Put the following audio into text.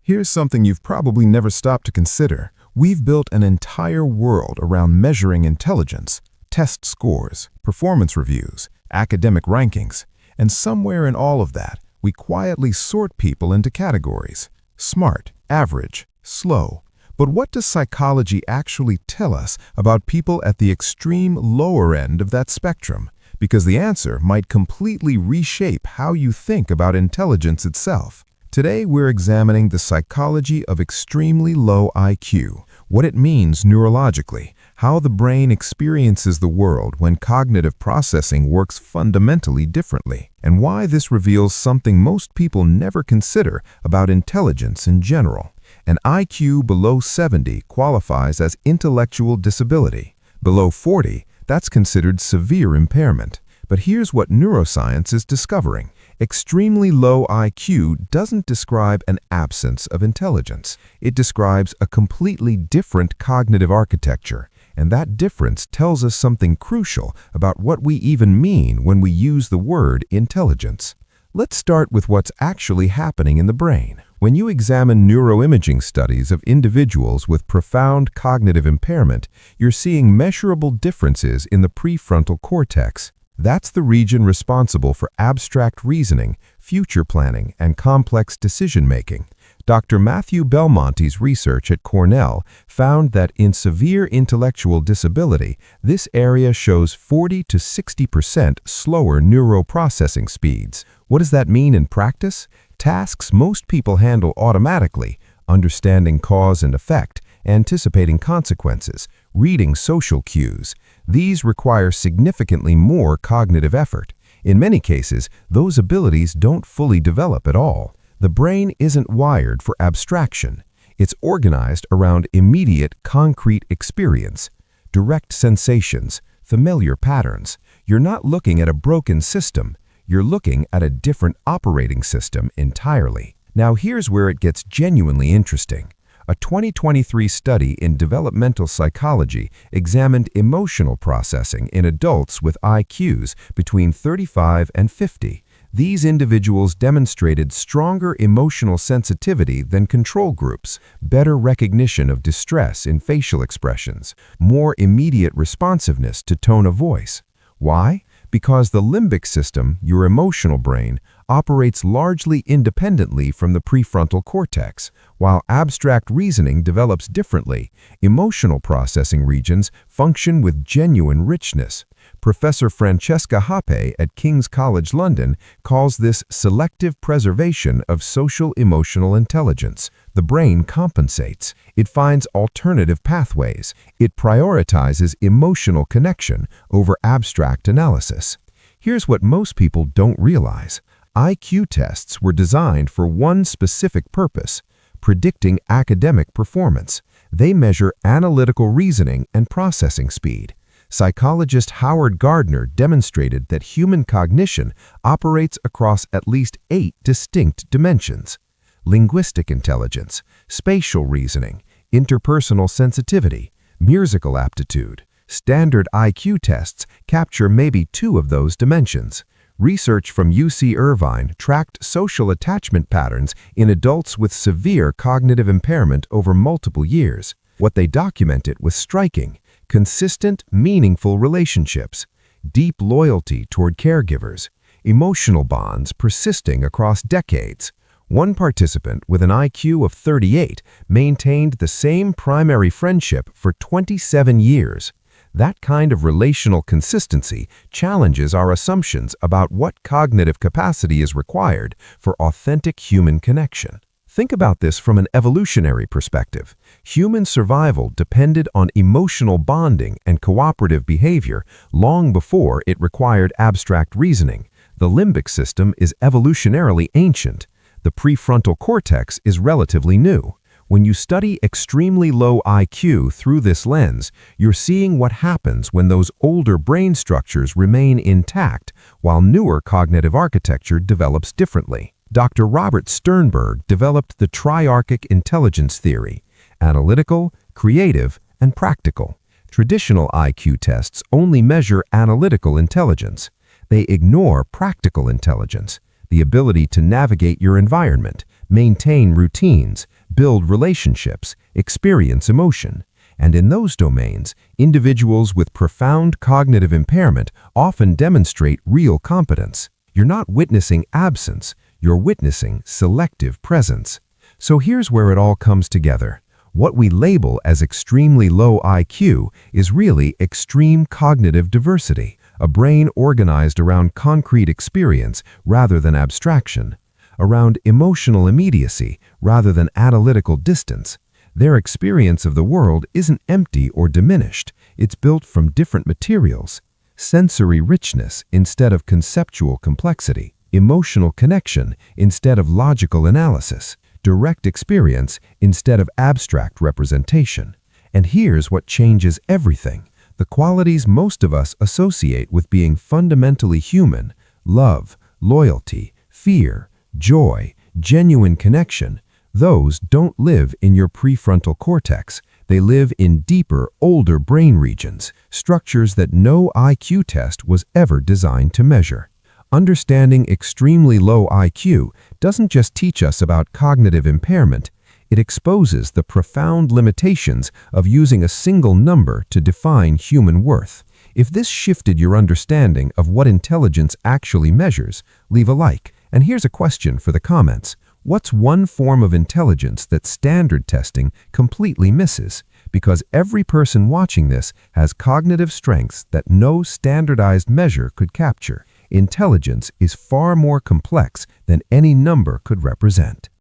Here's something you've probably never stopped to consider. We've built an entire world around measuring intelligence, test scores, performance reviews, academic rankings, and somewhere in all of that, we quietly sort people into categories: smart, average, slow. But what does psychology actually tell us about people at the extreme lower end of that spectrum? Because the answer might completely reshape how you think about intelligence itself. Today, we're examining the psychology of extremely low IQ, what it means neurologically, how the brain experiences the world when cognitive processing works fundamentally differently, and why this reveals something most people never consider about intelligence in general. An IQ below 70 qualifies as intellectual disability. Below 40, that's considered severe impairment. But here's what neuroscience is discovering. Extremely low IQ doesn't describe an absence of intelligence. It describes a completely different cognitive architecture, and that difference tells us something crucial about what we even mean when we use the word intelligence. Let's start with what's actually happening in the brain. When you examine neuroimaging studies of individuals with profound cognitive impairment, you're seeing measurable differences in the prefrontal cortex. That's the region responsible for abstract reasoning, future planning, and complex decision-making. Dr. Matthew Belmonty's research at Cornell found that in severe intellectual disability, this area shows 40 to 60% slower neuroprocessing speeds. What does that mean in practice? Tasks most people handle automatically, understanding cause and effect, anticipating consequences, reading social cues. These require significantly more cognitive effort. In many cases, those abilities don't fully develop at all. The brain isn't wired for abstraction. It's organized around immediate, concrete experience, direct sensations, familiar patterns. You're not looking at a broken system. You're looking at a different operating system entirely. Now here's where it gets genuinely interesting. A 2023 study in developmental psychology examined emotional processing in adults with IQs between 35 and 50. These individuals demonstrated stronger emotional sensitivity than control groups, better recognition of distress in facial expressions, more immediate responsiveness to tone of voice. Why? Because the limbic system, your emotional brain, operates largely independently from the prefrontal cortex. While abstract reasoning develops differently, emotional processing regions function with genuine richness. Professor Francesca Hape at King's College London calls this selective preservation of social emotional intelligence. The brain compensates. It finds alternative pathways. It prioritizes emotional connection over abstract analysis. Here's what most people don't realize. IQ tests were designed for one specific purpose: predicting academic performance. They measure analytical reasoning and processing speed. Psychologist Howard Gardner demonstrated that human cognition operates across at least 8 distinct dimensions: linguistic intelligence, spatial reasoning, interpersonal sensitivity, musical aptitude. Standard IQ tests capture maybe 2 of those dimensions. Research from UC Irvine tracked social attachment patterns in adults with severe cognitive impairment over multiple years. What they documented was striking: consistent, meaningful relationships, deep loyalty toward caregivers, emotional bonds persisting across decades. One participant with an IQ of 38 maintained the same primary friendship for 27 years. That kind of relational consistency challenges our assumptions about what cognitive capacity is required for authentic human connection. Think about this from an evolutionary perspective. Human survival depended on emotional bonding and cooperative behavior long before it required abstract reasoning. The limbic system is evolutionarily ancient. The prefrontal cortex is relatively new. When you study extremely low IQ through this lens, you're seeing what happens when those older brain structures remain intact while newer cognitive architecture develops differently. Dr. Robert Sternberg developed the triarchic intelligence theory: analytical, creative, and practical. Traditional IQ tests only measure analytical intelligence. They ignore practical intelligence, the ability to navigate your environment, maintain routines, build relationships, experience emotion. And in those domains, individuals with profound cognitive impairment often demonstrate real competence. You're not witnessing absence, you're witnessing selective presence. So here's where it all comes together. What we label as extremely low IQ is really extreme cognitive diversity, a brain organized around concrete experience rather than abstraction, around emotional immediacy rather than analytical distance. Their experience of the world isn't empty or diminished, it's built from different materials. Sensory richness instead of conceptual complexity, emotional connection instead of logical analysis, direct experience instead of abstract representation. And here's what changes everything. The qualities most of us associate with being fundamentally human, love, loyalty, fear, joy, genuine connection, those don't live in your prefrontal cortex. They live in deeper, older brain regions, structures that no IQ test was ever designed to measure. Understanding extremely low IQ doesn't just teach us about cognitive impairment, it exposes the profound limitations of using a single number to define human worth. If this shifted your understanding of what intelligence actually measures, leave a like. And here's a question for the comments. What's one form of intelligence that standard testing completely misses? Because every person watching this has cognitive strengths that no standardized measure could capture. Intelligence is far more complex than any number could represent.